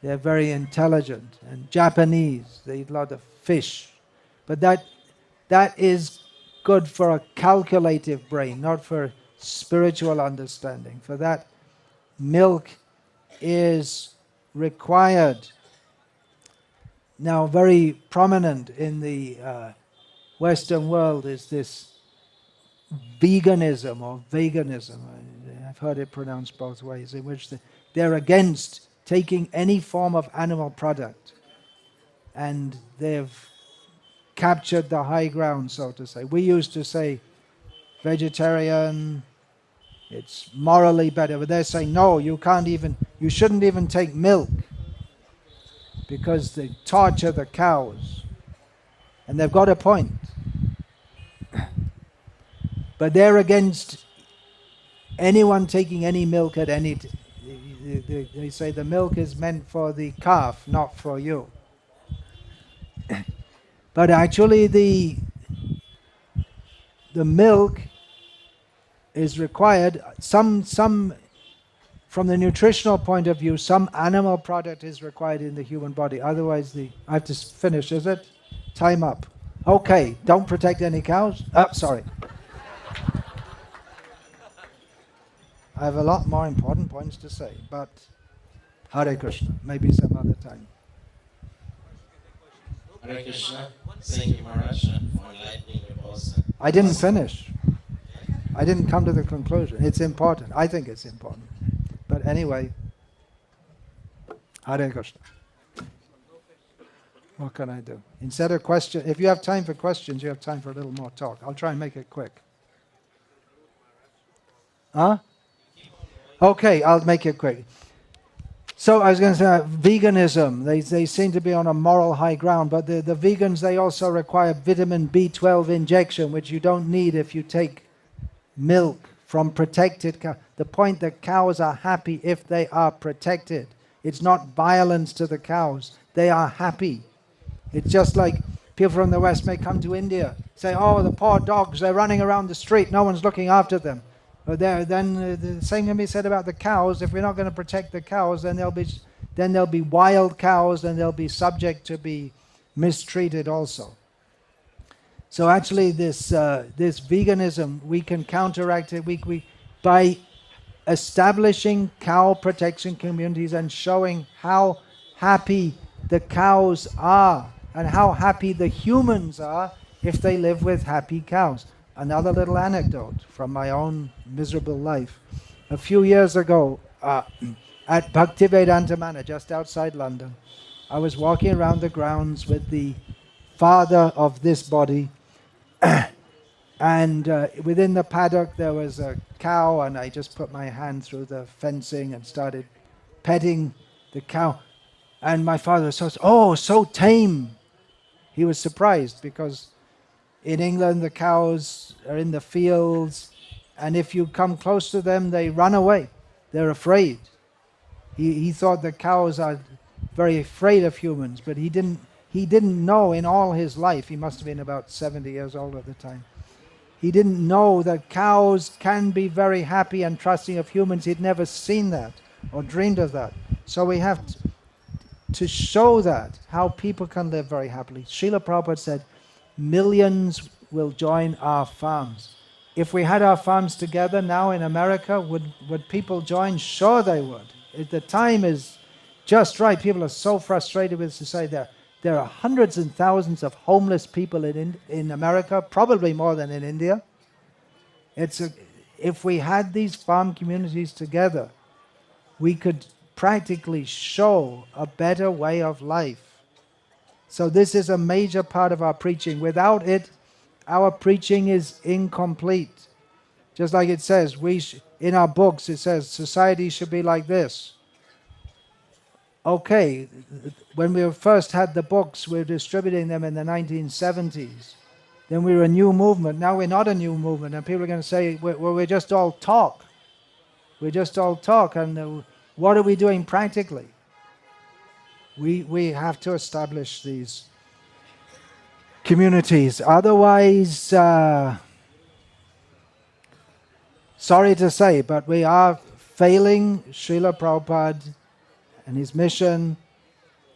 they're very intelligent, and Japanese, they eat a lot of fish. But that is good for a calculative brain, not for spiritual understanding. For that, milk is required. Now, very prominent in the Western world is this veganism or veganism. I've heard it pronounced both ways, in which they're against taking any form of animal product. And they've captured the high ground, so to say. We used to say vegetarian, it's morally better, but they're saying no, you shouldn't even take milk because they torture the cows. And they've got a point. But they're against anyone taking any milk at any they say the milk is meant for the calf, not for you. But actually the milk is required, some from the nutritional point of view, some animal product is required in the human body. Otherwise I have to finish, is it? Time up. Okay, don't protect any cows. Sorry. I have a lot more important points to say, but Hare Krishna, maybe some other time. Hare Krishna, thank you Maharaj for enlightening the person. I didn't finish. I didn't come to the conclusion. It's important. I think it's important. But anyway, Hare Krishna. What can I do? Instead of question, if you have time for questions, you have time for a little more talk. I'll try and make it quick. Huh? Okay, I'll make it quick. So I was going to say, veganism, they seem to be on a moral high ground, but the vegans, they also require vitamin B12 injection, which you don't need if you take milk from protected cows. The point that cows are happy if they are protected. It's not violence to the cows. They are happy. It's just like people from the West may come to India, say, oh, the poor dogs, they're running around the street, no one's looking after them. But then the same can be said about the cows. If we're not going to protect the cows, then there'll be wild cows, and they'll be subject to be mistreated also. So actually, this veganism, we can counteract it by establishing cow protection communities and showing how happy the cows are and how happy the humans are if they live with happy cows. Another little anecdote from my own miserable life. A few years ago, at Bhaktivedanta Manor, just outside London, I was walking around the grounds with the father of this body, and within the paddock there was a cow, and I just put my hand through the fencing and started petting the cow. And my father says, oh, so tame. He was surprised because in England, the cows are in the fields, and if you come close to them, they run away. They're afraid. He thought the cows are very afraid of humans, but he didn't know in all his life, he must have been about 70 years old at the time, he didn't know that cows can be very happy and trusting of humans. He'd never seen that or dreamed of that. So we have to show that, how people can live very happily. Srila Prabhupada said, millions will join our farms. If we had our farms together now in America, would people join? Sure they would. The time is just right. People are so frustrated with society. There are hundreds and thousands of homeless people in America, probably more than in India. If we had these farm communities together, we could practically show a better way of life. So this is a major part of our preaching. Without it, our preaching is incomplete. Just like it says, in our books it says, society should be like this. Okay, when we first had the books, we were distributing them in the 1970s. Then we were a new movement. Now we're not a new movement. And people are going to say, well, we're just all talk. We're just all talk. And what are we doing practically? We have to establish these communities. Otherwise, sorry to say, but we are failing Srila Prabhupada and his mission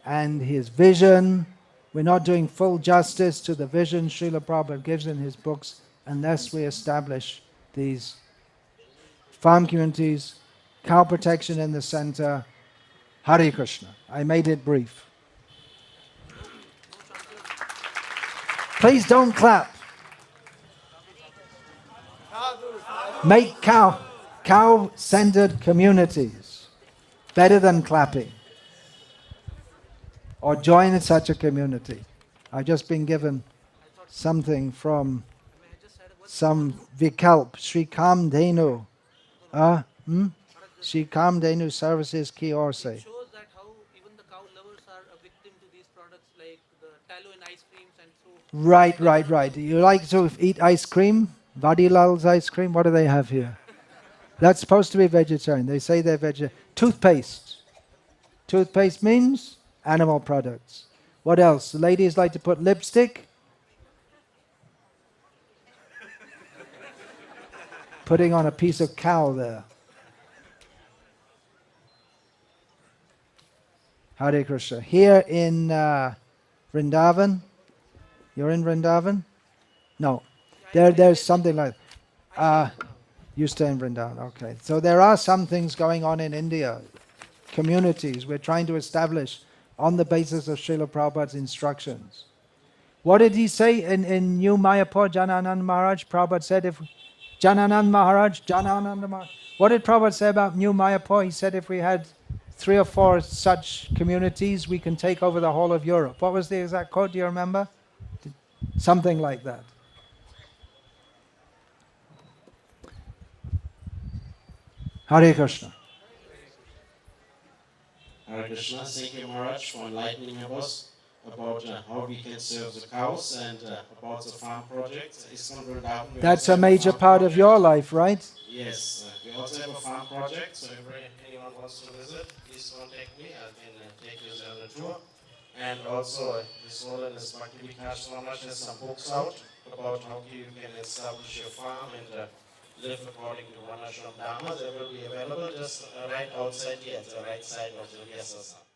and his vision. We're not doing full justice to the vision Srila Prabhupada gives in his books unless we establish these farm communities, cow protection in the center. Hare Krishna. I made it brief. Please don't clap. Make cow-centered communities better than clapping. Or join in such a community. I've just been given something from some Vikalp, Sri Kamdenu. Sri Kamdenu Services Ki Aur Se. It shows that how even the cow lovers are a victim to these products like the tallow in ice creams and so. Right. You like to eat ice cream? Vadilal's ice cream? What do they have here? That's supposed to be vegetarian. They say they're vegetarian. Toothpaste. Toothpaste means animal products. What else? The ladies like to put lipstick. Putting on a piece of cow there. Hare Krishna. Here in Vrindavan, you're in Vrindavan? No. There's something like you stay in Vrindavan, okay. So there are some things going on in India, communities we're trying to establish on the basis of Srila Prabhupada's instructions. What did he say in New Mayapur, Jananand Maharaj? Prabhupada said if Jananand Maharaj, what did Prabhupada say about New Mayapur? He said if we had 3 or 4 such communities, we can take over the whole of Europe. What was the exact quote? Do you remember? Something like that. Hare Krishna. Hare Krishna, thank you Maharaj for enlightening us about how we can serve the cows and about the farm project. ISKCON Vrindavana, we That's also a have major farm part of project. your life, right? Yes, we also have a farm project, so if anyone wants to visit, please contact me. I can take you on a tour. And also, this holiness Bhakti Vikasa Maharaj has some books out about how you can establish your farm and live according to Varnashram Dharma. They will be available just right outside here, at the right side of the Vikasa.